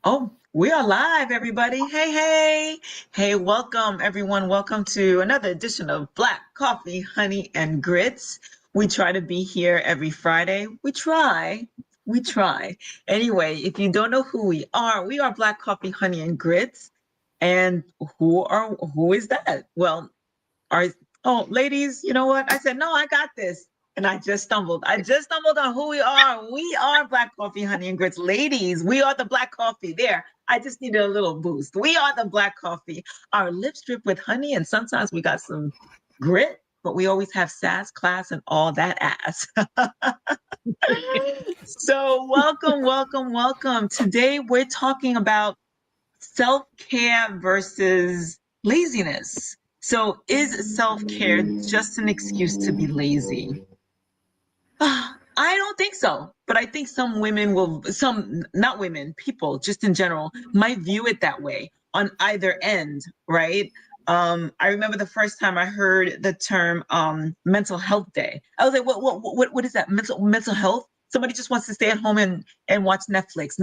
Oh, we are live, everybody. Hey, hey. Hey, welcome, everyone. Welcome to another edition of Black Coffee, Honey, and Grits. We try to be here every Friday. We try. We try. Anyway, if you don't know who we are Black Coffee, Honey, and Grits. And who is that? Well, are ladies, you know what? I said, no, I got this. And I just stumbled. I just stumbled on who we are. We are Black Coffee, Honey, and Grits. Ladies, we are the Black Coffee. There. I just needed a little boost. We are the Black Coffee. Our lips drip with honey, and sometimes we got some grit, but we always have sass, class, and all that ass. So welcome, welcome, welcome. Today we're talking about self-care versus laziness. So is self-care just an excuse to be lazy? I don't think so, but I think some women will, some, not women, people just in general might view it that way on either end, right? I remember the first time I heard the term mental health day. I was like, what is that? Mental health? Somebody just wants to stay at home and watch Netflix.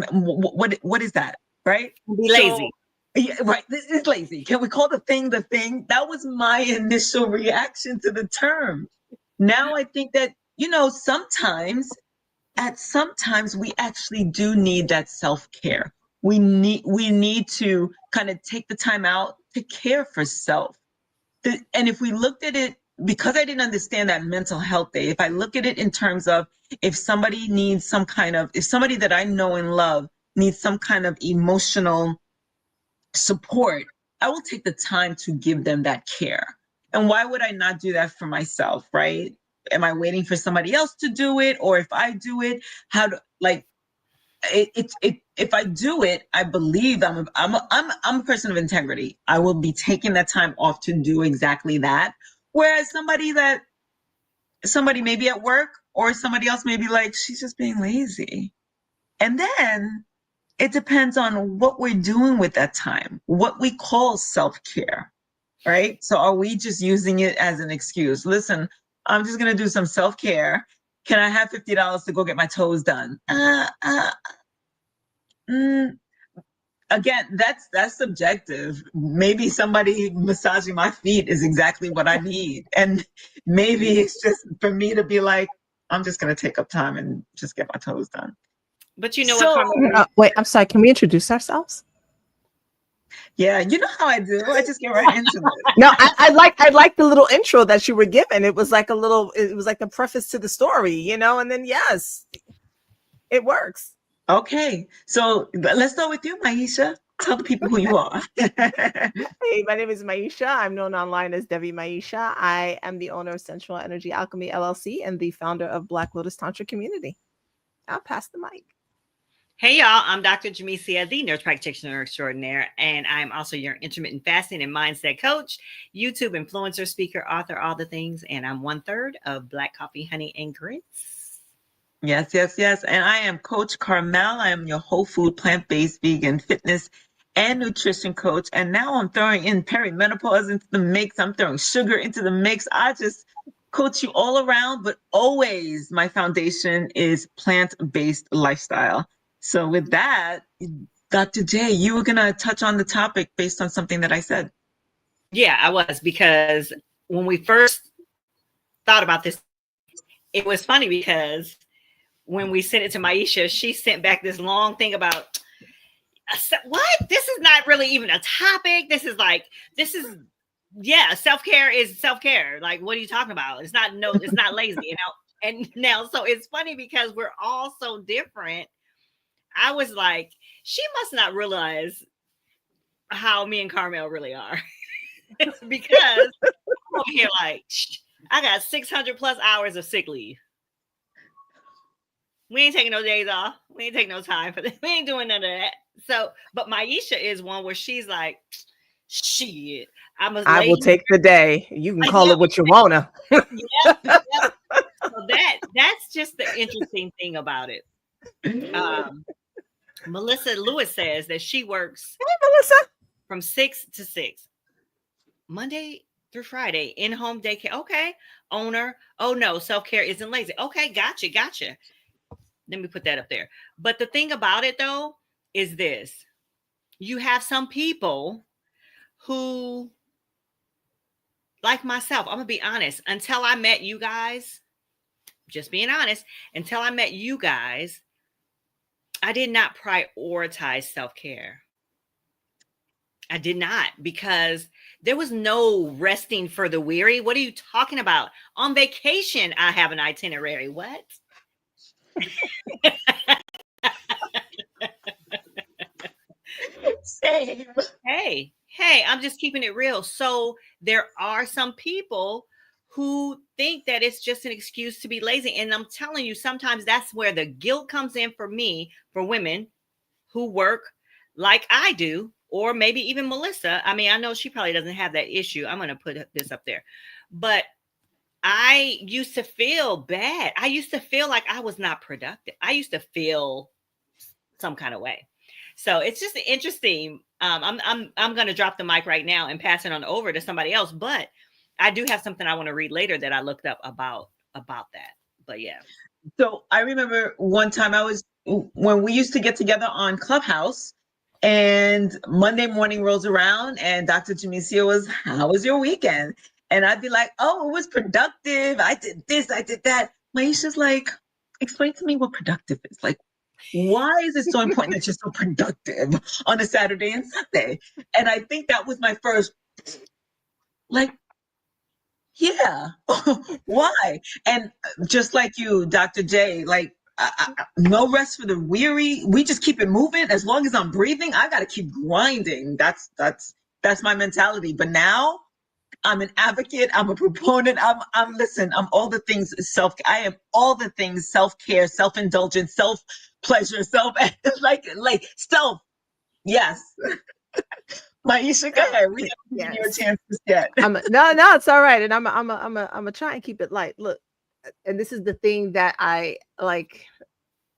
What is that? Right? Be lazy. Yeah, right. This is lazy. Can we call the thing the thing? That was my initial reaction to the term. Now I think that, sometimes we actually do need that self-care. We need to kind of take the time out to care for self. And if we looked at it, because I didn't understand that mental health day, if I look at it in terms of if somebody if somebody that I know and love needs some kind of emotional support, I will take the time to give them that care. And why would I not do that for myself, right? Am I waiting for somebody else to do it? Or if I do it, how do like if I do it, I believe I'm a person of integrity. I will be taking that time off to do exactly that. Whereas somebody may be at work or somebody else may be like, she's just being lazy. And then it depends on what we're doing with that time, what we call self-care, right? So are we just using it as an excuse? Listen, I'm just going to do some self-care. Can I have $50 to go get my toes done? Mm, Again, that's subjective. Maybe somebody massaging my feet is exactly what I need. And maybe it's just for me to be like, I'm just going to take up time and just get my toes done. But you know what, Carmen? Wait, I'm sorry. Can we introduce ourselves? Yeah, you know how I do. I just get right into it. No, I like the little intro that you were given. It was like the preface to the story, and then yes, it works. Okay, so let's start with you, Maisha. Tell the people who you are. Hey, my name is Maisha. I'm known online as Devi Maisha. I am the owner of Sensual Energy Alchemy LLC and the founder of Black Lotus Tantra Community. I'll pass the mic. Hey, y'all. I'm Dr. Jamesia, the nurse practitioner extraordinaire, and I'm also your intermittent fasting and mindset coach, YouTube influencer, speaker, author, all the things, and I'm 1/3 of Black Coffee, Honey, and Grits. Yes, yes, yes. And I am Coach Carmel. I am your whole food, plant-based, vegan, fitness, and nutrition coach. And now I'm throwing in perimenopause into the mix. I'm throwing sugar into the mix. I just coach you all around, but always my foundation is plant-based lifestyle. So with that, Dr. J, you were going to touch on the topic based on something that I said. Yeah, I was, because when we first thought about this, it was funny because when we sent it to Maisha, she sent back this long thing about what? This is not really even a topic. Self-care is self-care. Like, what are you talking about? It's not lazy, And now, so it's funny because we're all so different. I was like, she must not realize how me and Carmel really are. Because I'm over here like, I got 600 plus hours of sick leave. We ain't taking no days off. We ain't taking no time for this. We ain't doing none of that. So, but Maisha is one where she's like, shit, I will take the day. You can call it what you wanna. Yep. So that's just the interesting thing about it. Melissa Lewis says that she works from 6 to 6, Monday through Friday, in-home daycare. Okay, owner. Oh no, self-care isn't lazy. Okay, gotcha. Let me put that up there. But the thing about it though is this: you have some people who, like myself, I'm gonna be honest, until I met you guys, just being honest, until I met you guys, I did not prioritize self-care. I did not, because there was no resting for the weary. What are you talking about? On vacation, I have an itinerary. What? Same. Hey, I'm just keeping it real. So there are some people who think that it's just an excuse to be lazy. And I'm telling you, sometimes that's where the guilt comes in for me, for women who work like I do, or maybe even Melissa. I mean, I know she probably doesn't have that issue. I'm going to put this up there. But I used to feel bad. I used to feel like I was not productive. I used to feel some kind of way. So it's just interesting. I'm going to drop the mic right now and pass it on over to somebody else. But I do have something I want to read later that I looked up about that. But yeah. So I remember one time when we used to get together on Clubhouse, and Monday morning rolls around and Dr. Jamesia was, how was your weekend? And I'd be like, oh, it was productive. I did this, I did that. Maisha's like, explain to me what productive is. Like, why is it so important that you're so productive on a Saturday and Sunday? And I think that was my first, like, yeah, why? And just like you, Dr. J, like, no rest for the weary. We just keep it moving. As long as I'm breathing, I got to keep grinding. That's my mentality. But now I'm an advocate. I'm a proponent. I'm all the things I am all the things self-care, self-indulgence, self-pleasure, like self. Yes. Maisha, go ahead. We haven't given you a chance yet. No, it's all right. And I'm gonna try and keep it light. Look, and this is the thing that I like,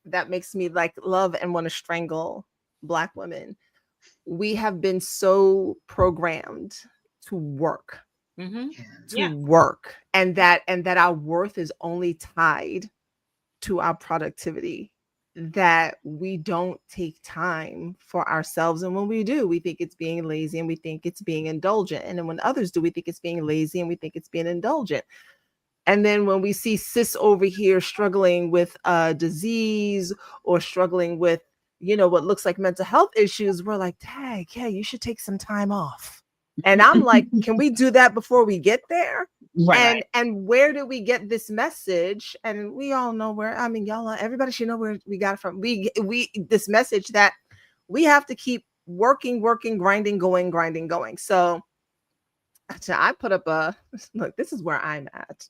that makes me like love and want to strangle Black women. We have been so programmed to work, work, and that our worth is only tied to our productivity, that we don't take time for ourselves. And when we do, we think it's being lazy and we think it's being indulgent. And then when others do, we think it's being lazy and we think it's being indulgent. And then when we see sis over here struggling with disease or struggling with, what looks like mental health issues, we're like, dang, yeah, you should take some time off. And I'm like, can we do that before we get there? Right. And where do we get this message? And we all know where, I mean, everybody should know where we got it from. This message that we have to keep working, grinding, going. So I put up look, this is where I'm at.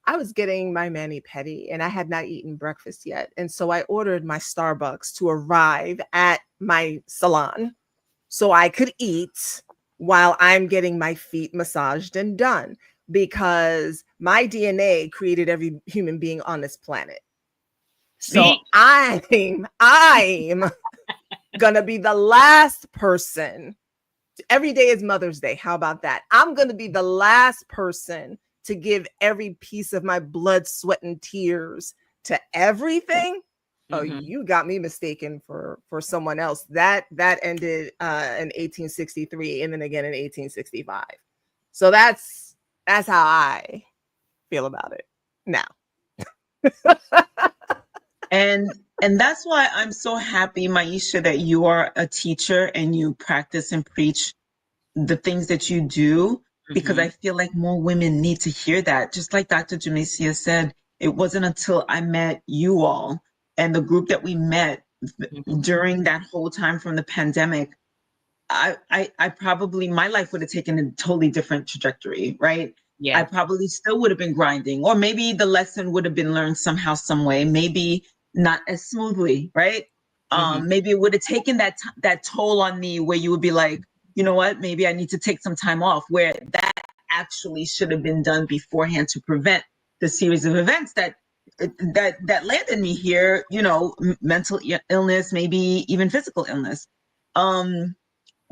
I was getting my mani-pedi and I had not eaten breakfast yet. And so I ordered my Starbucks to arrive at my salon so I could eat while I'm getting my feet massaged and done, because my DNA created every human being on this planet. So I'm gonna be the last person. Every day is Mother's Day. How about that? I'm gonna be the last person to give every piece of my blood, sweat, and tears to everything. Oh, you got me mistaken for someone else. That ended in 1863 and then again in 1865. So that's how I feel about it now. And that's why I'm so happy, Maisha, that you are a teacher and you practice and preach the things that you do, because I feel like more women need to hear that. Just like Dr. Jamesia said, it wasn't until I met you all and the group that we met during that whole time from the pandemic, I probably, my life would have taken a totally different trajectory, right? Yeah. I probably still would have been grinding, or maybe the lesson would have been learned somehow, some way, maybe not as smoothly, right? Maybe it would have taken that toll on me where you would be like, you know what, maybe I need to take some time off, where that actually should have been done beforehand to prevent the series of events that landed me here, mental illness, maybe even physical illness.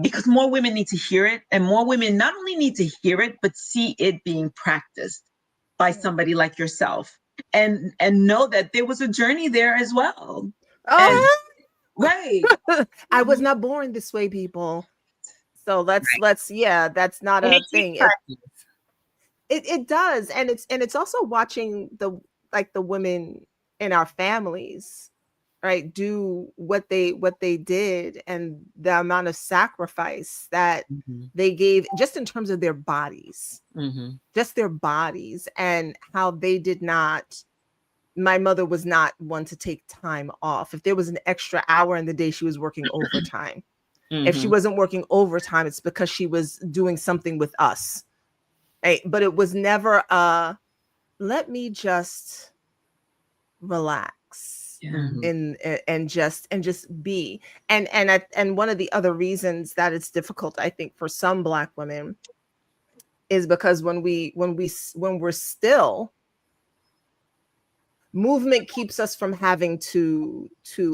Because more women need to hear it, and more women not only need to hear it, but see it being practiced by somebody like yourself, and know that there was a journey there as well. Right. I was not born this way, people. So let's yeah, that's not And a it takes thing. practice. It does, and it's also watching the women in our families, right, do what they did, and the amount of sacrifice that Mhm. they gave just in terms of their bodies, Mhm. just their bodies, and how they did not. My mother was not one to take time off. If there was an extra hour in the day, she was working overtime. If she Mhm. wasn't working overtime, it's because she was doing something with us. Right? But it was never let me just relax Yeah. Mhm. and just be. And one of the other reasons that it's difficult, I think, for some Black women is because when we're still, movement keeps us from having to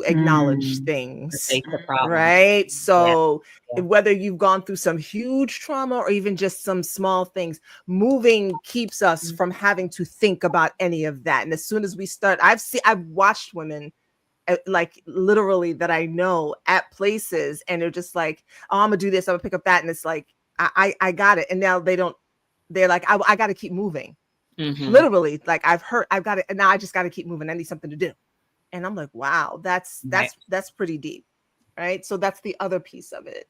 acknowledge Mm. things, Face the problem. right? Yeah. So Yeah. whether you've gone through some huge trauma or even just some small things, moving keeps us from having to think about any of that. And as soon as we start, I've watched women like literally that I know at places, and they're just like, oh, I'm gonna do this, I'm gonna pick up that, and it's like I got it, and now they're like, I got to keep moving. Mhm. Literally, like I've got it, and now I just got to keep moving. I need something to do. And I'm like, wow, that's Right. pretty deep, right? So that's the other piece of it.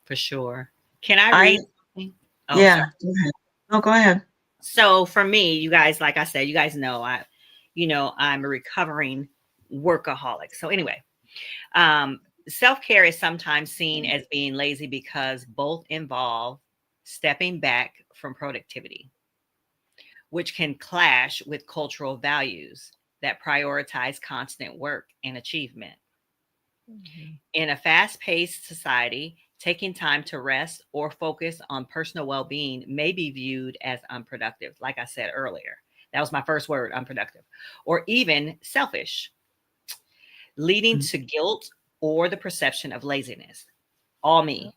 For sure. Can I read something? Oh, Yeah. sorry. Go ahead. No, go ahead. So for me, you guys, like I said, you guys know I'm a recovering workaholic. So anyway, self-care is sometimes seen as being lazy because both involve stepping back from productivity, which can clash with cultural values that prioritize constant work and achievement. In a fast paced society, taking time to rest or focus on personal well being may be viewed as unproductive. Like I said earlier, that was my first word, unproductive, or even selfish, leading to guilt or the perception of laziness. All me.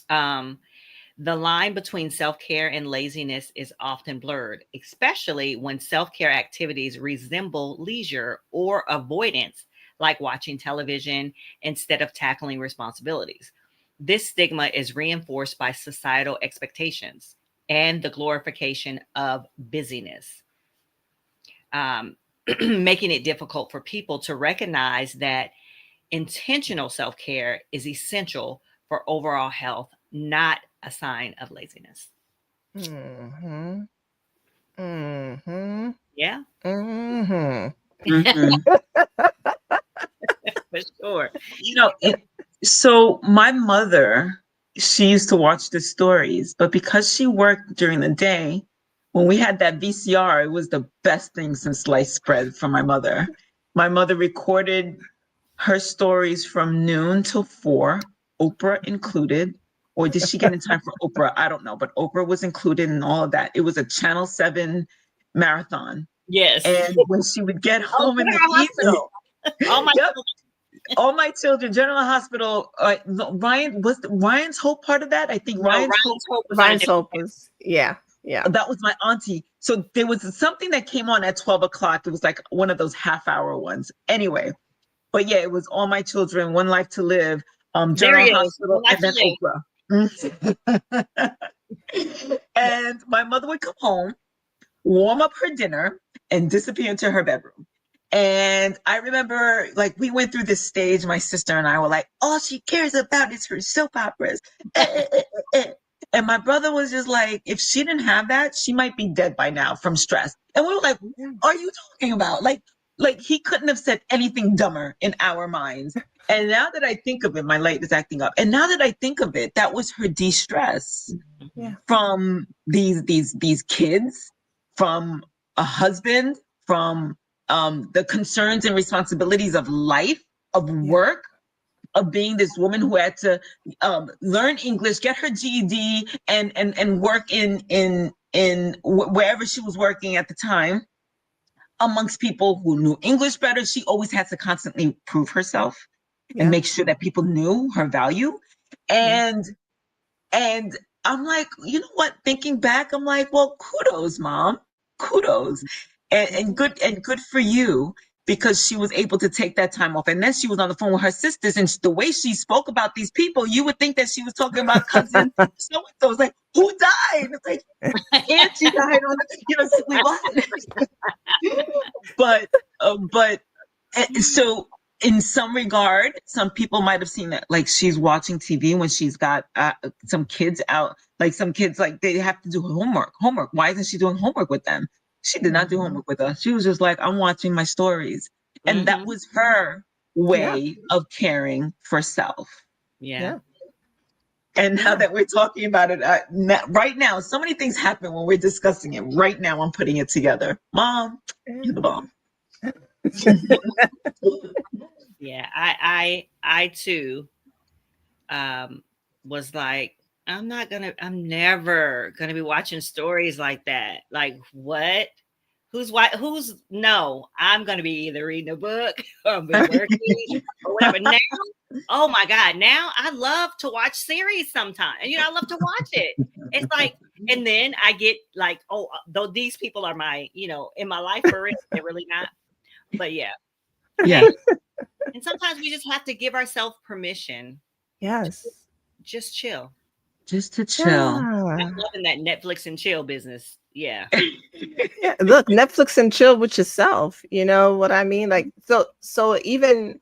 Um, the line between self care and laziness is often blurred, especially when self care activities resemble leisure or avoidance, like watching television instead of tackling responsibilities. This stigma is reinforced by societal expectations and the glorification of busyness, um, making it difficult for people to recognize that intentional self care is essential for overall health, not a sign of laziness. Mm-hmm. Mm-hmm. Yeah, Mm-hmm. Mhm. for sure. You know, so my mother, she used to watch the stories, but because she worked during the day, when we had that VCR, it was the best thing since sliced bread for my mother. My mother recorded her stories from noon till 4, Oprah included. Or did she get in time for Oprah? I don't know, but Oprah was included in all of that. It was a Channel 7 marathon. Yes. And when she would get Oh, home in the General evening, Hospital. Oh my yep, all my children, General Hospital. No, Ryan was Ryan's Hope part of that. I think no, Ryan's Hope. Ryan's Hope was on a Ryan's different. Hope was, yeah. That was my auntie. So there was something that came on at 12 o'clock. It was like one of those half-hour ones. Anyway, but yeah, it was All My Children, One Life to Live, There General he is. Hospital, Well, and that's then late. Oprah. And my mother would come home, warm up her dinner, and disappear into her bedroom. And I remember, like, we went through this stage, my sister and I were like, all she cares about is her soap operas. And my brother was just like, if she didn't have that, she might be dead by now from stress. And we were like, what are you talking about? Like he couldn't have said anything dumber in our minds. And now that I think of it, my light is acting up. And now that I think of it, that was her de-stress Yeah. from these kids, from a husband, from the concerns and responsibilities of life, of work, of being this woman who had to learn English, get her GED, and work in wherever she was working at the time, amongst people who knew English better. She always had to constantly prove herself and make sure that people knew her value. And I'm like, you know what? Thinking back, I'm like, well, kudos, mom, kudos, and good for you, because she was able to take that time off. And then she was on the phone with her sisters, and the way she spoke about these people, you would think that she was talking about cousin so-and-so. It's like, who died? It's like, Angie died on the, simply what? But so in some regard, some people might have seen that, like, she's watching TV when she's got some kids out, like some kids, like, they have to do homework. Why isn't she doing homework with them? She did not do homework with us. She was just like, I'm watching my stories. And that was her way of caring for self. Yeah. And now that we're talking about it right now, so many things happen when we're discussing it. Right now, I'm putting it together. Mom, you're the bomb. Yeah, I too was like, I'm never gonna be watching stories like that. Like, what? No, I'm gonna be either reading a book or working or whatever. Now, oh my God, now I love to watch series sometimes. And I love to watch it. It's like, and then I get like, oh, though these people are my, in my life for real, they're really not. But yeah. And sometimes we just have to give ourselves permission. Yes. Just chill. Just to chill. I'm loving that Netflix and chill business. Yeah. Look, Netflix and chill with yourself. You know what I mean? Like, so even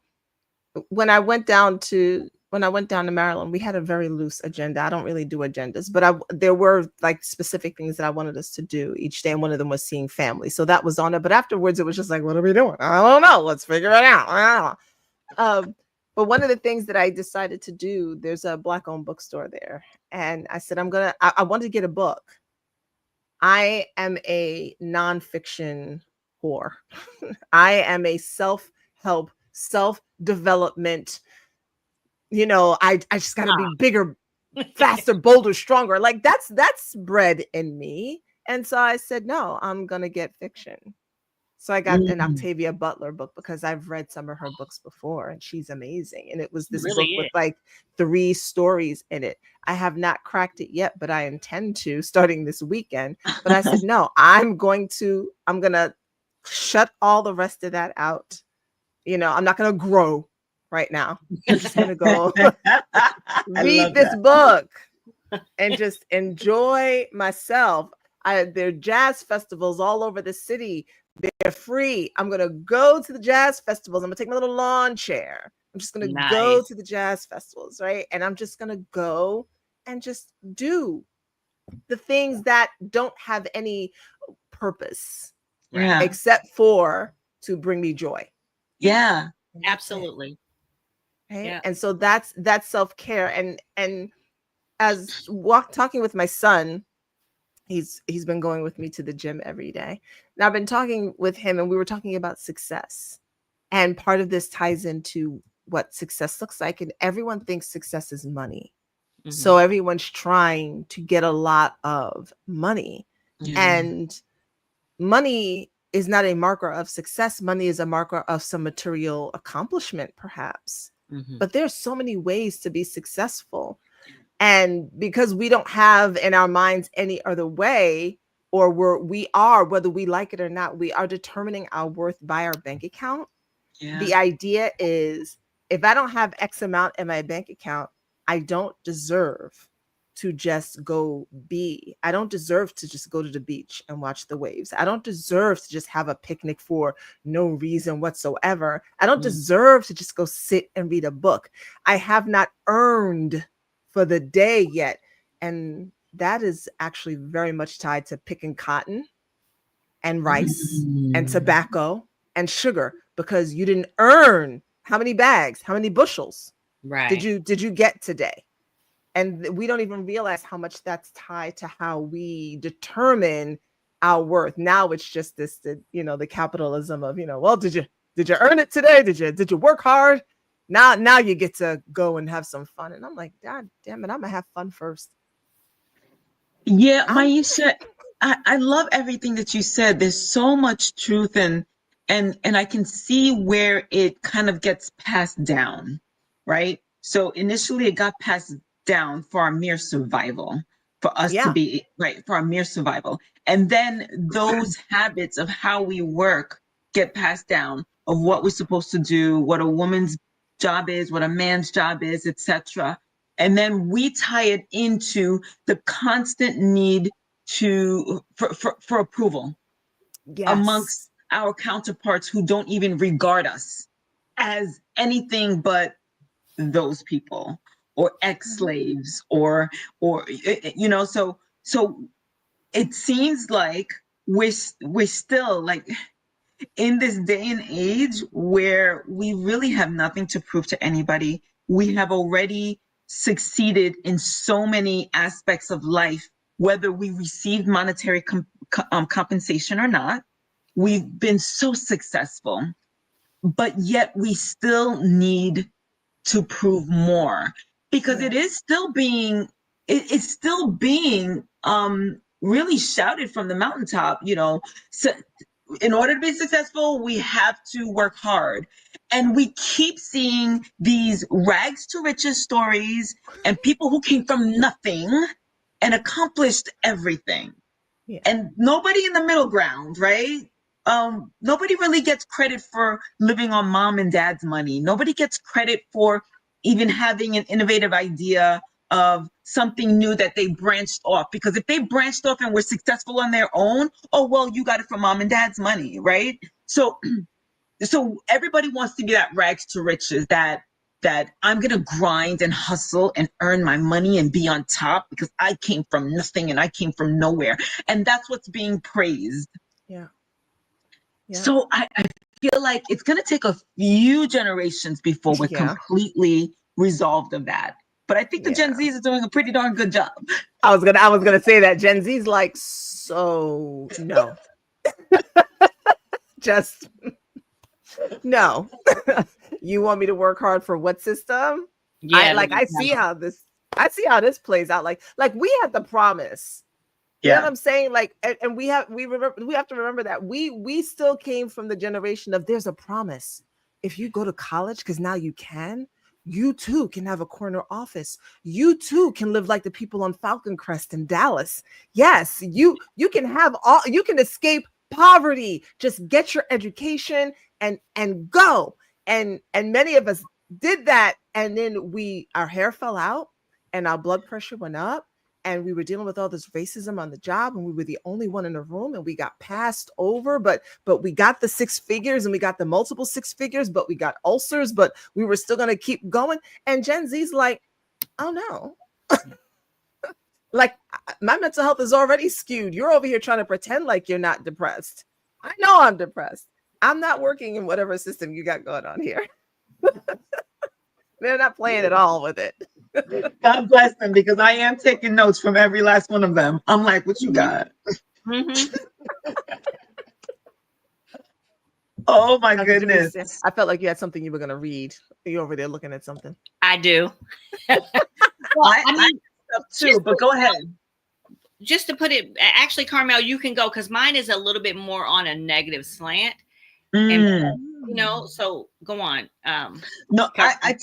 when I went down to Maryland, we had a very loose agenda. I don't really do agendas, but there were like specific things that I wanted us to do each day. And one of them was seeing family. So that was on it. But afterwards, it was just like, what are we doing? I don't know. Let's figure it out. But one of the things that I decided to do, there's a Black-owned bookstore there. And I said, I wanted to get a book. I am a nonfiction whore. I am a self-help, self-development. I just got to be bigger, faster, bolder, stronger. Like that's bred in me. And so I said, no, I'm going to get fiction. So I got an Octavia Butler book because I've read some of her books before and she's amazing. And it was this book with like 3 stories in it. I have not cracked it yet, but I intend to starting this weekend. But I said, no, I'm going to shut all the rest of that out. I'm not going to grow right now. I'm just going to go read this book and just enjoy myself. There are jazz festivals all over the city. They're free. I'm going to go to the jazz festivals. I'm going to take my little lawn chair. I'm just going to go to the jazz festivals, right? And I'm just going to go and just do the things that don't have any purpose except for to bring me joy. Yeah, absolutely. Right? Yeah. And so that's self-care. And as talking with my son, he's been going with me to the gym every day. And I've been talking with him and we were talking about success. And part of this ties into what success looks like. And everyone thinks success is money. Mm-hmm. So everyone's trying to get a lot of money. Mm-hmm. And money is not a marker of success. Money is a marker of some material accomplishment, perhaps. Mm-hmm. But there's so many ways to be successful. And because we don't have in our minds any other way, or whether we like it or not, we are determining our worth by our bank account. Yeah. The idea is if I don't have X amount in my bank account, I don't deserve to just go be. I don't deserve to just go to the beach and watch the waves. I don't deserve to just have a picnic for no reason whatsoever. I don't deserve to just go sit and read a book. I have not earned for the day yet. And that is actually very much tied to picking cotton and rice and tobacco and sugar, because you didn't earn how many bags, how many bushels did you get today? And we don't even realize how much that's tied to how we determine our worth. Now it's just the capitalism of, well, did you earn it today? Did you work hard? Now you get to go and have some fun. And I'm like, God damn it, I'm gonna have fun first. Yeah, Maisha, I love everything that you said. There's so much truth and I can see where it kind of gets passed down, right? So initially it got passed down for our mere survival, for us to be, right, for our mere survival. And then those habits of how we work get passed down. of what we're supposed to do, what a woman's job is, what a man's job is, etc. And then we tie it into the constant need for approval amongst our counterparts who don't even regard us as anything but those people or ex-slaves or so it seems like we're still like in this day and age where we really have nothing to prove to anybody. We have already succeeded in so many aspects of life, whether we received monetary compensation or not. We've been so successful, but yet we still need to prove more because it is still being, it's still being really shouted from the mountaintop, so in order to be successful, we have to work hard. And we keep seeing these rags to riches stories and people who came from nothing and accomplished everything. Yeah. And nobody in the middle ground, right? Nobody really gets credit for living on mom and dad's money. Nobody gets credit for even having an innovative idea of something new that they branched off. Because if they branched off and were successful on their own, oh, well, you got it from mom and dad's money, right? So everybody wants to be that rags to riches, that I'm going to grind and hustle and earn my money and be on top because I came from nothing and I came from nowhere. And that's what's being praised. Yeah. So I feel like it's going to take a few generations before we're completely resolved of that. But I think the Gen Zs are doing a pretty darn good job. I was gonna say that Gen Z's like, so no. Just no. You want me to work hard for what system? Yeah, I see how this plays out. Like we had the promise. You know what I'm saying? Like, and we have to remember that we still came from the generation of there's a promise. If you go to college, because now you too can have a corner office. You too can live like the people on Falcon Crest in Dallas. Yes, you can have you can escape poverty. Just get your education and go. And many of us did that. And then our hair fell out and our blood pressure went up. And we were dealing with all this racism on the job, and we were the only one in the room, and we got passed over. But we got the 6 figures, and we got the multiple 6 figures, but we got ulcers, but we were still going to keep going. And Gen Z's like, oh no, like my mental health is already skewed. You're over here trying to pretend like you're not depressed. I know I'm depressed. I'm not working in whatever system you got going on here. They're not playing at all with it. God bless them, because I am taking notes from every last one of them. I'm like, what you got? Mm-hmm. Oh my goodness. I felt like you had something you were going to read. You're over there looking at something. I do. Well, I mean, too, but go ahead. Just to put it, actually, Carmel, you can go, because mine is a little bit more on a negative slant. And, so go on. No, I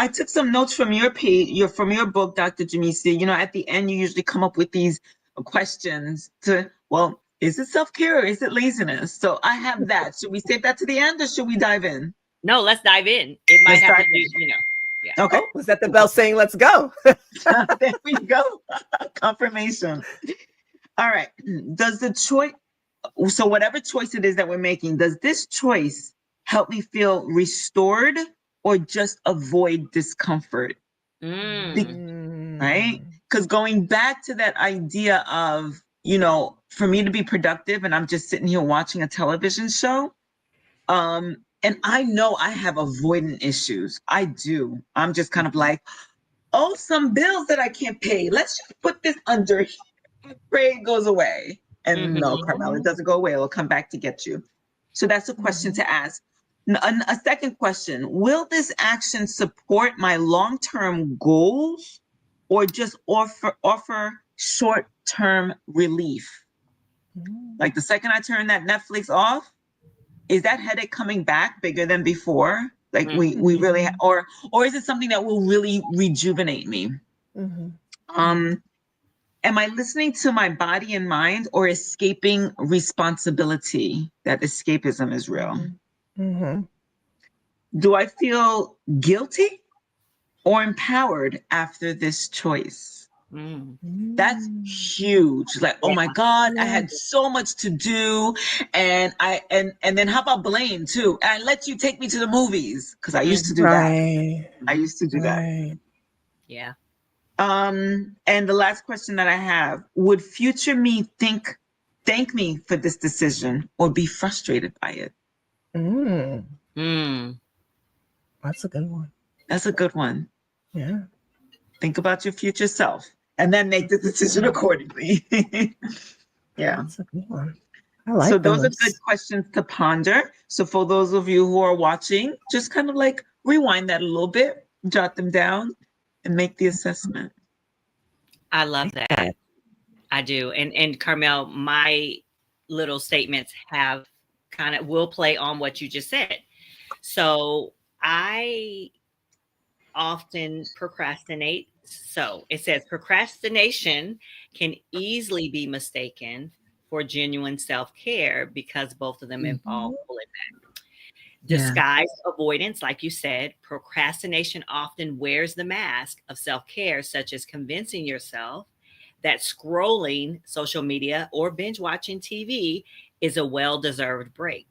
took some notes from your page, from your book, Dr. Jamisa. At the end, you usually come up with these questions is it self-care or is it laziness? So I have that. Should we save that to the end, or should we dive in? No, let's dive in. It might have to be, Yeah. Okay. Oh, was that the bell saying let's go? There we go. Confirmation. All right. So whatever choice it is that we're making, does this choice help me feel restored or just avoid discomfort? Right? Because going back to that idea of, for me to be productive and I'm just sitting here watching a television show, and I know I have avoidant issues. I do. I'm just kind of like, some bills that I can't pay. Let's just put this under here. Pray it goes away. And no, Carmel, it doesn't go away. It'll come back to get you. So that's a question to ask. A second question, will this action support my long-term goals or just offer short-term relief? Like the second I turn that Netflix off, is that headache coming back bigger than before? Like we really, or is it something that will really rejuvenate me? Am I listening to my body and mind or escaping responsibility? That escapism is real. Mm-hmm. Do I feel guilty or empowered after this choice? That's huge. Like, oh my God, I had so much to do. And then how about blame too? And I let you take me to the movies. Because I used to do that. I used to do that. Yeah. And the last question that I have, would future me thank me for this decision or be frustrated by it? That's a good one. That's a good one. Yeah. Think about your future self and then make the decision accordingly. Yeah. That's a good one. I like so those those. are good questions to ponder. So for those of you who are watching, just kind of like rewind that a little bit, jot them down, and make the assessment. I love that. I do. And Carmel, my little statements will play on what you just said. So I often procrastinate. So it says procrastination can easily be mistaken for genuine self-care because both of them involve pulling back. Disguised avoidance, like you said, procrastination often wears the mask of self-care, such as convincing yourself that scrolling social media or binge watching TV is a well-deserved break,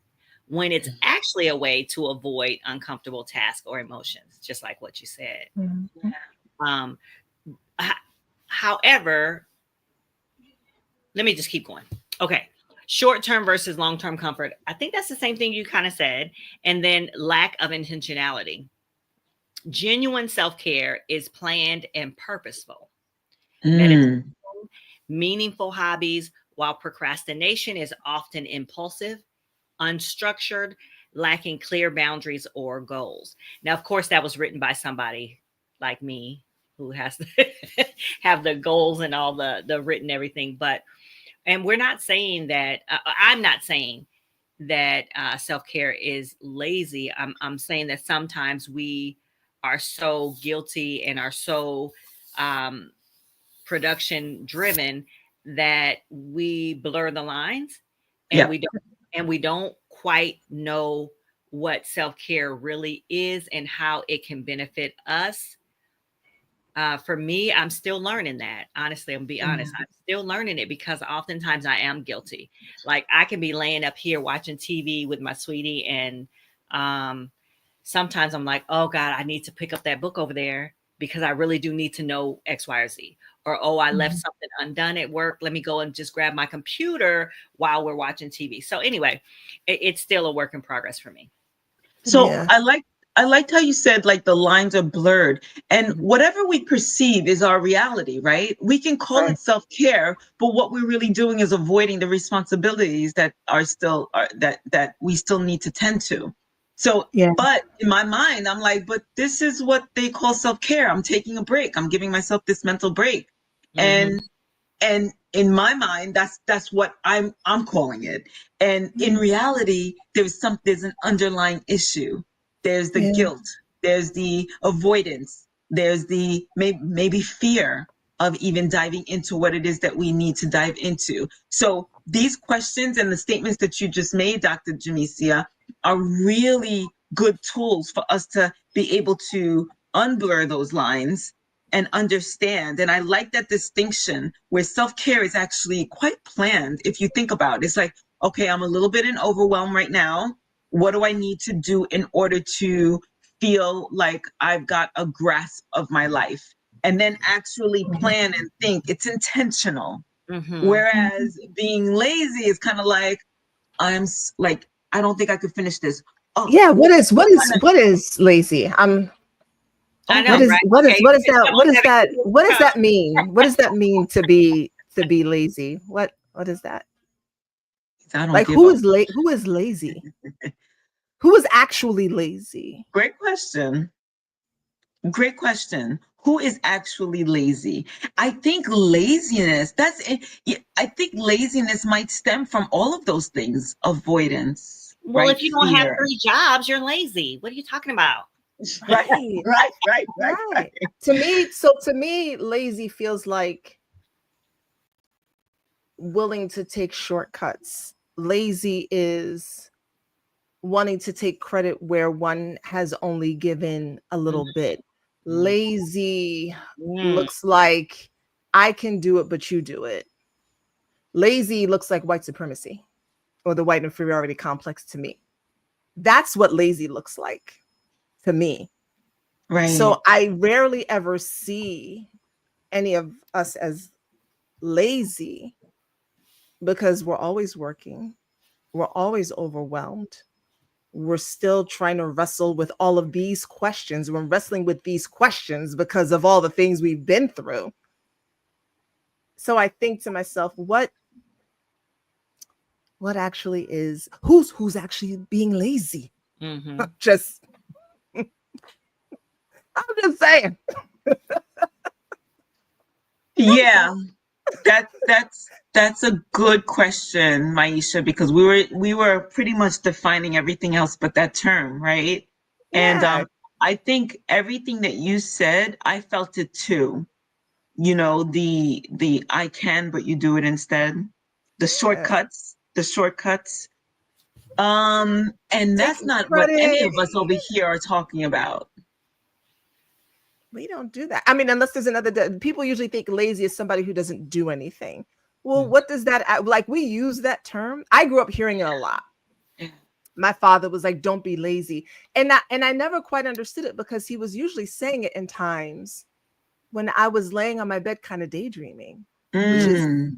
when it's actually a way to avoid uncomfortable tasks or emotions, just like what you said. However, let me just keep going. Okay. Short-term versus long-term comfort. I think that's the same thing you kind of said. And then lack of intentionality. Genuine self-care is planned and purposeful. Meditation, meaningful hobbies, while procrastination is often impulsive, unstructured, lacking clear boundaries or goals. Now, of course, that was written by somebody like me who has to have the goals and all the written everything. And we're not saying that, I'm not saying that self-care is lazy. I'm saying that sometimes we are so guilty and are so production driven that we blur the lines and we don't quite know what self-care really is and how it can benefit us. For me, I'm still learning that. Honestly, I'm gonna be honest. I'm still learning it because oftentimes I am guilty. Like I can be laying up here watching TV with my sweetie, and sometimes I'm like, oh God, I need to pick up that book over there because I really do need to know X, Y, or Z. Or, oh, I left something undone at work. Let me go and just grab my computer while we're watching TV. So anyway, it's still a work in progress for me. So I liked how you said like the lines are blurred, and whatever we perceive is our reality, right? We can call it self-care, but what we're really doing is avoiding the responsibilities that are still that we still need to tend to. So, but in my mind, I'm like, but this is what they call self-care. I'm taking a break. I'm giving myself this mental break. And in my mind, that's what I'm calling it. And in reality, there's an underlying issue. There's the guilt, there's the avoidance, there's the maybe fear of even diving into what it is that we need to dive into. So these questions and the statements that you just made, Dr. Jamesia, are really good tools for us to be able to unblur those lines and understand. And I like that distinction where self-care is actually quite planned. If you think about it, it's like, okay, I'm a little bit in overwhelm right now. What do I need to do in order to feel like I've got a grasp of my life? And then actually plan and think. It's intentional. Whereas being lazy is kind of like, I don't think I could finish this. Oh, yeah. What is lazy? I know, what does that mean? What does that mean to be lazy? What is that? Like who is lazy? Who is actually lazy? Great question. Who is actually lazy? I think laziness, I think laziness might stem from all of those things. Avoidance. Well, if you don't have 3 jobs, you're lazy. What are you talking about? Right. To me, lazy feels like willing to take shortcuts. Lazy is wanting to take credit where one has only given a little bit. Lazy looks like I can do it, but you do it. Lazy looks like white supremacy or the white inferiority complex to me. That's what lazy looks like to me. Right. So I rarely ever see any of us as lazy because we're always working. We're always overwhelmed. We're still trying to wrestle with all of these questions. We're wrestling with these questions because of all the things we've been through. So I think to myself, what actually is, who's actually being lazy? I'm just saying. Yeah, that's a good question, Maisha, because we were pretty much defining everything else but that term, right? Yeah. And I think everything that you said, I felt it too. You know, the I can, but you do it instead. The shortcuts. And that's Taking not what any credit. of us over here are talking about. We don't do that. I mean, unless there's another, people usually think lazy is somebody who doesn't do anything. Well, what does that, like, we use that term. I grew up hearing it a lot. My father was like, don't be lazy. And I never quite understood it because he was usually saying it in times when I was laying on my bed kind of daydreaming, which is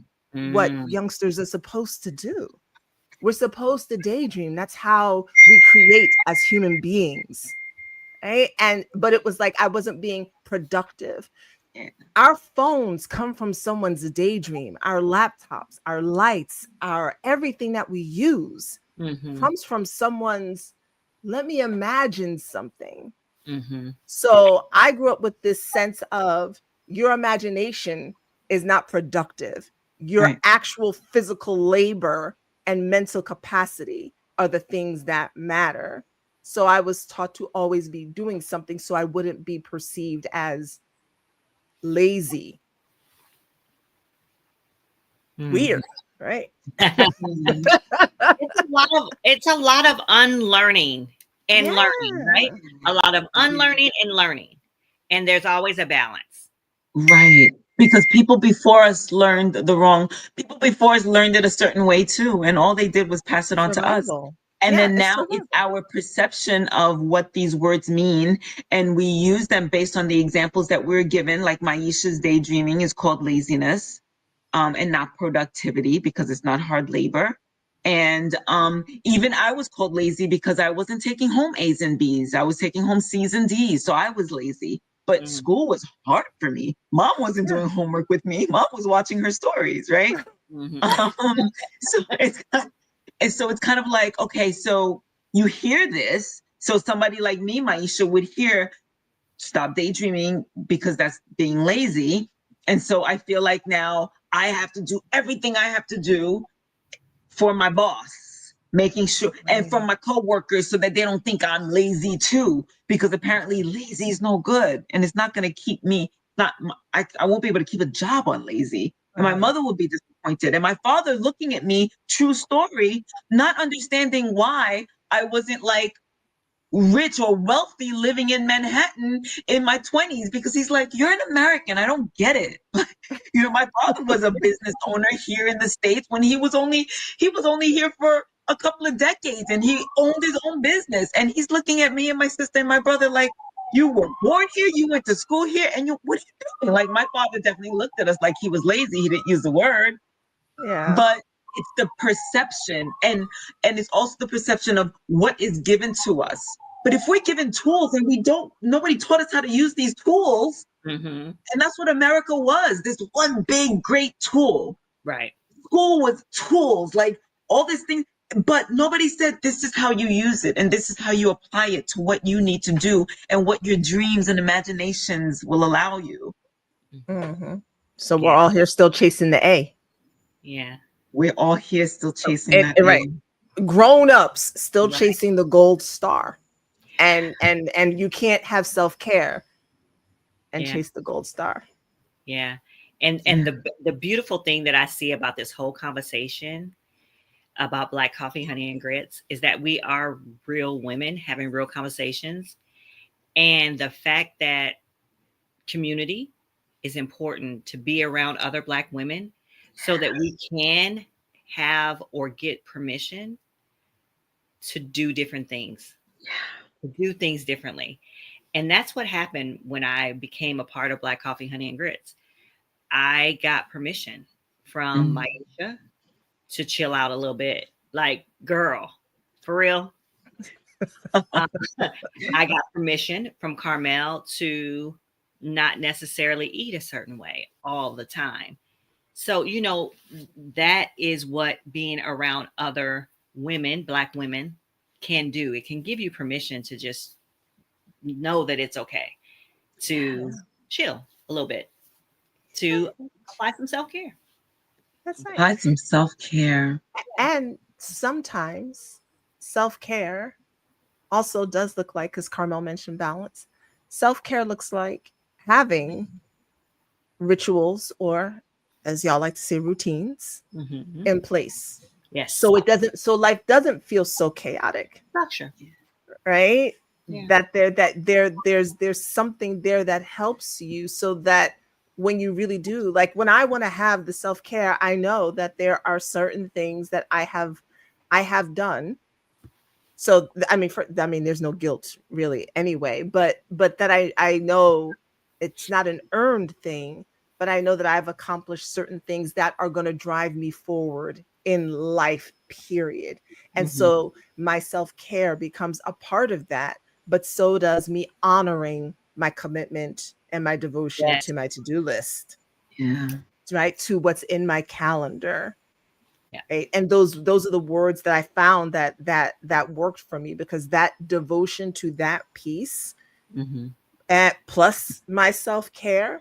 what youngsters are supposed to do. We're supposed to daydream. That's how we create as human beings. Right? But it was like I wasn't being productive. Our phones come from someone's daydream. Our laptops, our lights, our everything that we use comes from someone's, let me imagine something. So I grew up with this sense of your imagination is not productive. Your actual physical labor and mental capacity are the things that matter. So I was taught to always be doing something so I wouldn't be perceived as lazy. Weird, right? It's a lot of unlearning and learning, right? A lot of unlearning and learning. And there's always a balance. Right. Because people before us learned it a certain way too. And all they did was pass it on to us. And then now it's our perception of what these words mean. And we use them based on the examples that we're given, like Maisha's daydreaming is called laziness, and not productivity because it's not hard labor. And even I was called lazy because I wasn't taking home A's and B's. I was taking home C's and D's. So I was lazy. But school was hard for me. Mom wasn't doing homework with me. Mom was watching her stories, right? So it's kind of like, okay, so you hear this. So somebody like me, Maisha, would hear, stop daydreaming because that's being lazy. And so I feel like now I have to do everything I have to do for my boss, making sure, and for my coworkers so that they don't think I'm lazy too, because apparently lazy is no good. And it's not going to keep me, I won't be able to keep a job on lazy. And my mother would be disappointed. And my father looking at me, true story, not understanding why I wasn't like rich or wealthy living in Manhattan in my 20s, because he's like, you're an American. I don't get it. You know, my father was a business owner here in the States when he was only here for a couple of decades, and he owned his own business. And he's looking at me and my sister and my brother like, you were born here, you went to school here, and what are you doing? Like, my father definitely looked at us like he was lazy. He didn't use the word. Yeah. But it's the perception, and it's also the perception of what is given to us. But if we're given tools and nobody taught us how to use these tools, and that's what America was, this one big, great tool. Right. School was tools, like all these things, but nobody said this is how you use it and this is how you apply it to what you need to do and what your dreams and imaginations will allow you. So we're all here still chasing the A. Yeah. We're all here still chasing that right. Grown-ups still chasing the gold star. And you can't have self-care and chase the gold star. Yeah. And the beautiful thing that I see about this whole conversation about Black Coffee, Honey, and Grits is that we are real women having real conversations. And the fact that community is important, to be around other Black women so that we can have or get permission to do different things, to do things differently. And that's what happened when I became a part of Black Coffee, Honey, and Grits. I got permission from Maisha to chill out a little bit. Like, girl, for real. I got permission from Carmel to not necessarily eat a certain way all the time. So, you know, that is what being around other women, Black women, can do. It can give you permission to just know that it's okay to chill a little bit, to apply some self-care. That's right. Apply some self-care. And sometimes self-care also does look like, because Carmel mentioned balance, self-care looks like having rituals, or as y'all like to say, routines in place. Yes. So life doesn't feel so chaotic. Structure. Right? Yeah. There's something there that helps you, so that when you really do, like when I want to have the self-care, I know that there are certain things that I have done. So I mean, there's no guilt really anyway, but that I know it's not an earned thing, but I know that I've accomplished certain things that are going to drive me forward in life, period. And so my self-care becomes a part of that, but so does me honoring my commitment and my devotion to my to-do list. Yeah. Right. To what's in my calendar. Yeah. Right? And those are the words that I found that worked for me, because that devotion to that piece, plus my self-care,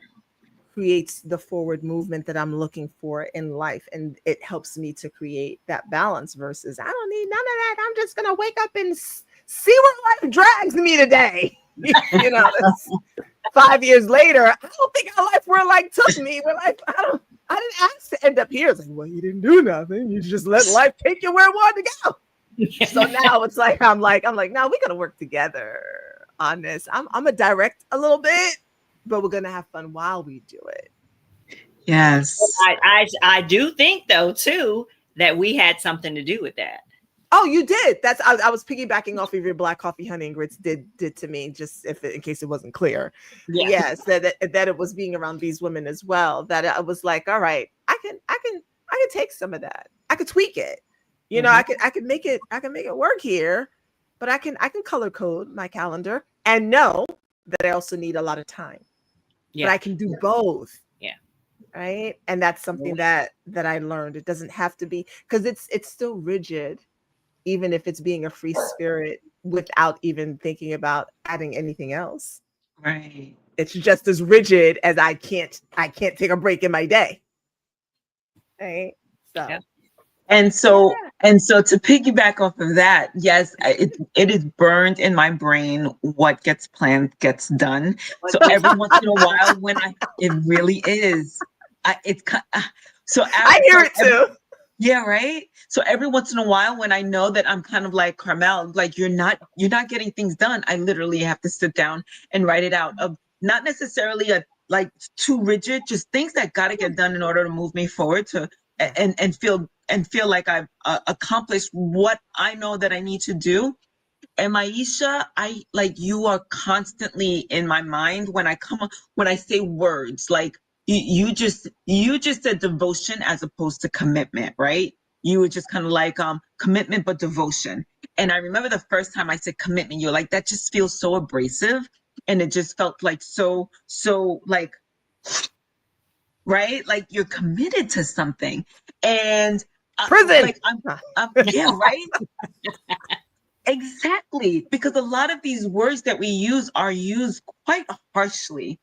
creates the forward movement that I'm looking for in life. And it helps me to create that balance versus, I don't need none of that. I'm just going to wake up and see where life drags me today. You know, 5 years later, I don't think our life where life took me. We're like, I didn't ask to end up here. It's like, well, you didn't do nothing. You just let life take you where it wanted to go. So now it's like, I'm like, no, we got to work together on this. I'm gonna direct a little bit, but we're gonna have fun while we do it. Yes. I do think though too that we had something to do with that. Oh, you did. That's I was piggybacking off of your Black Coffee, Honey, and Grits did to me, just in case it wasn't clear. Yeah. Yes, that it was being around these women as well. That I was like, all right, I can take some of that. I could tweak it. You know, I can make it work here, but I can color code my calendar and know that I also need a lot of time. Yeah. But I can do both. Yeah. Right. And that's something that I learned. It doesn't have to be, because it's still rigid, even if it's being a free spirit without even thinking about adding anything else. Right. It's just as rigid as I can't take a break in my day. Right. So. Yeah. And so to piggyback off of that, yes, it is burned in my brain. What gets planned gets done. So every once in a while, it really is. I hear it too. Yeah, right. So every once in a while, when I know that I'm kind of like Carmel, like you're not getting things done, I literally have to sit down and write it out. Of not necessarily like too rigid, just things that got to get done in order to move me forward and feel like I've accomplished what I know that I need to do. And Maisha, you are constantly in my mind when I say words. Like you just said devotion as opposed to commitment, right? You were just kind of like commitment but devotion. And I remember the first time I said commitment, you're like, that just feels so abrasive, and it just felt like so like, right? Like you're committed to something. And prison. Yeah, right. Exactly, because a lot of these words that we use are used quite harshly,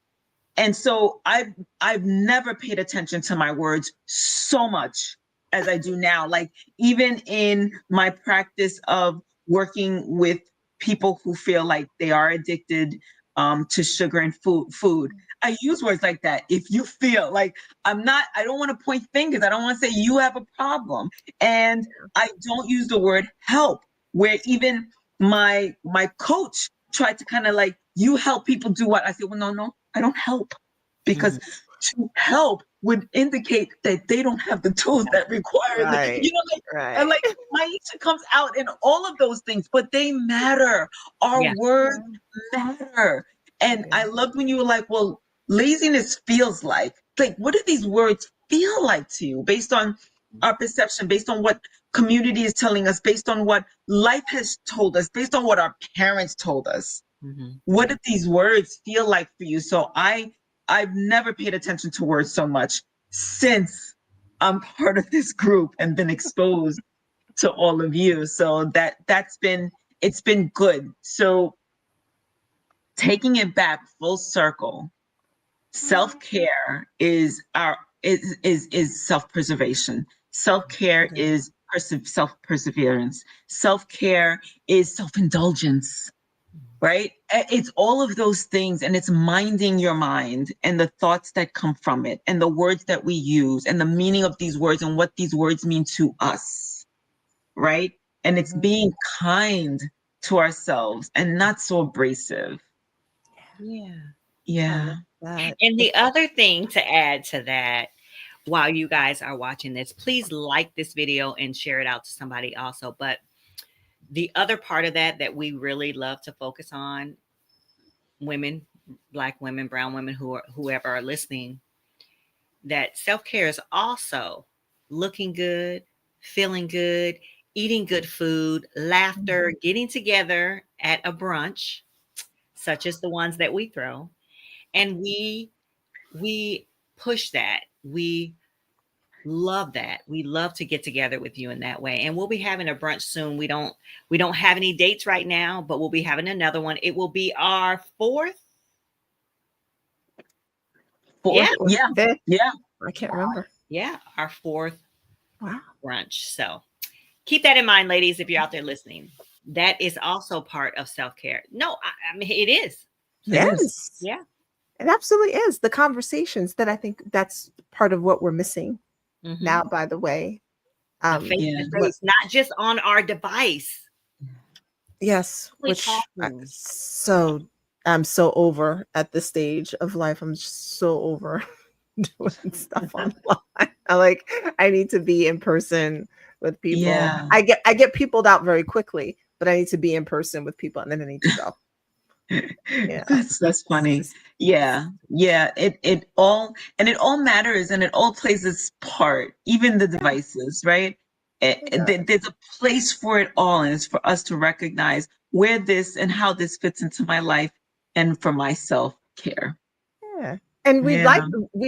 and so I've never paid attention to my words so much as I do now. Like even in my practice of working with people who feel like they are addicted to sugar and food. I use words like that. If you feel like I don't want to point fingers. I don't want to say you have a problem. And I don't use the word help, where even my coach tried to kind of like, you help people do what? I said, well, no, I don't help, because to help would indicate that they don't have the tools that require Right. and like Maisha comes out in all of those things, but they matter. Our words matter. And I loved when you were like, well, laziness feels like what do these words feel like to you, based on our perception, based on what community is telling us, based on what life has told us, based on what our parents told us. What do these words feel like for you? So I've never paid attention to words so much since I'm part of this group and been exposed to all of you. So it's been good. So taking it back full circle, self-care is self-preservation. Self-care is self-perseverance. Self-care is self-indulgence, right? It's all of those things, and it's minding your mind and the thoughts that come from it and the words that we use and the meaning of these words and what these words mean to us, right? And it's being kind to ourselves and not so abrasive. Yeah. And the other thing to add to that, while you guys are watching this, please like this video and share it out to somebody also. But the other part of that we really love to focus on, women, Black women, brown women, whoever are listening, that self-care is also looking good, feeling good, eating good food, laughter, getting together at a brunch, such as the ones that we throw. And we push that. We love that. We love to get together with you in that way. And we'll be having a brunch soon. We don't have any dates right now, but we'll be having another one. It will be our fourth. Yeah. I can't remember. Yeah, our fourth Wow. brunch. So keep that in mind, ladies, if you're out there listening. That is also part of self-care. No, I mean, it is. Yes. Yeah. It absolutely is. The conversations that I think that's part of what we're missing now, by the way. Face to face, not just on our device. Yes. Which I'm so over at this stage of life. I'm just so over doing stuff online. I need to be in person with people. Yeah. I get peopled out very quickly, but I need to be in person with people, and then I need to go. Yeah, that's funny. Yeah. It all matters, and it all plays its part, even the devices, right? There's a place for it all, and it's for us to recognize where this and how this fits into my life and for my self-care. Yeah. And we'd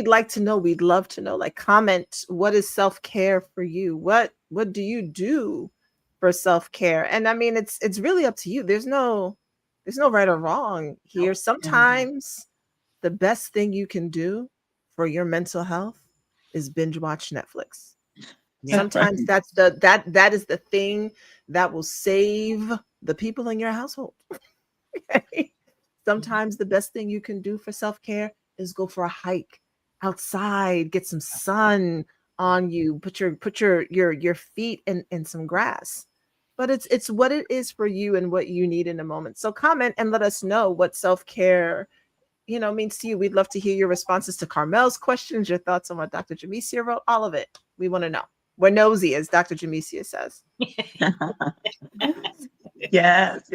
love to know, like, comment, what is self-care for you? What do you do for self-care? And I mean, it's really up to you. There's no right or wrong here. Sometimes the best thing you can do for your mental health is binge watch Netflix. Yeah, sometimes that's that is the thing that will save the people in your household. Sometimes the best thing you can do for self-care is go for a hike outside, get some sun on you, put your feet in some grass. But it's what it is for you and what you need in a moment. So comment and let us know what self-care, means to you. We'd love to hear your responses to Carmel's questions, your thoughts on what Dr. Jamesia wrote, all of it. We want to know. We're nosy, as Dr. Jamesia says. Yes.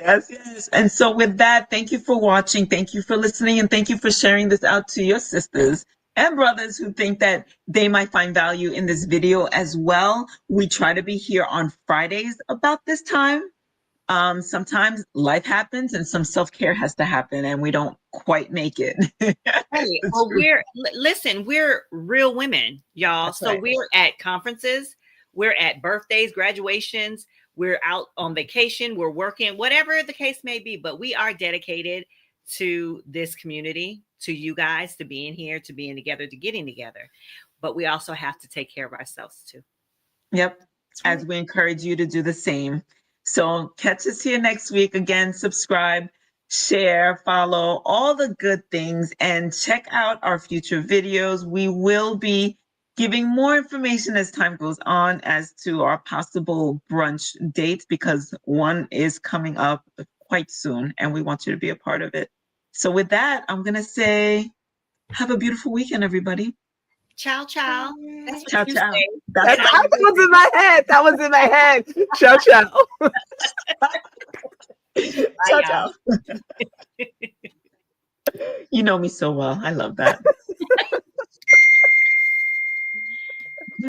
And so with that, thank you for watching. Thank you for listening. And thank you for sharing this out to your sisters and brothers who think that they might find value in this video as well. We try to be here on Fridays about this time. Sometimes life happens and some self-care has to happen and we don't quite make it. Hey, well, we're real women, y'all. That's so right. We're at conferences, we're at birthdays, graduations, we're out on vacation, we're working, whatever the case may be, but we are dedicated to this community, to you guys, to being here, to being together, to getting together. But we also have to take care of ourselves too. Yep. As we encourage you to do the same. So catch us here next week. Again, subscribe, share, follow, all the good things, and check out our future videos. We will be giving more information as time goes on as to our possible brunch dates, because one is coming up quite soon and we want you to be a part of it. So with that, I'm going to say, have a beautiful weekend, everybody. Ciao, ciao. That's what Ciao, you ciao. say. That's how That was in my head. That was in my head. Ciao, ciao. ciao, ciao. You know me so well. I love that.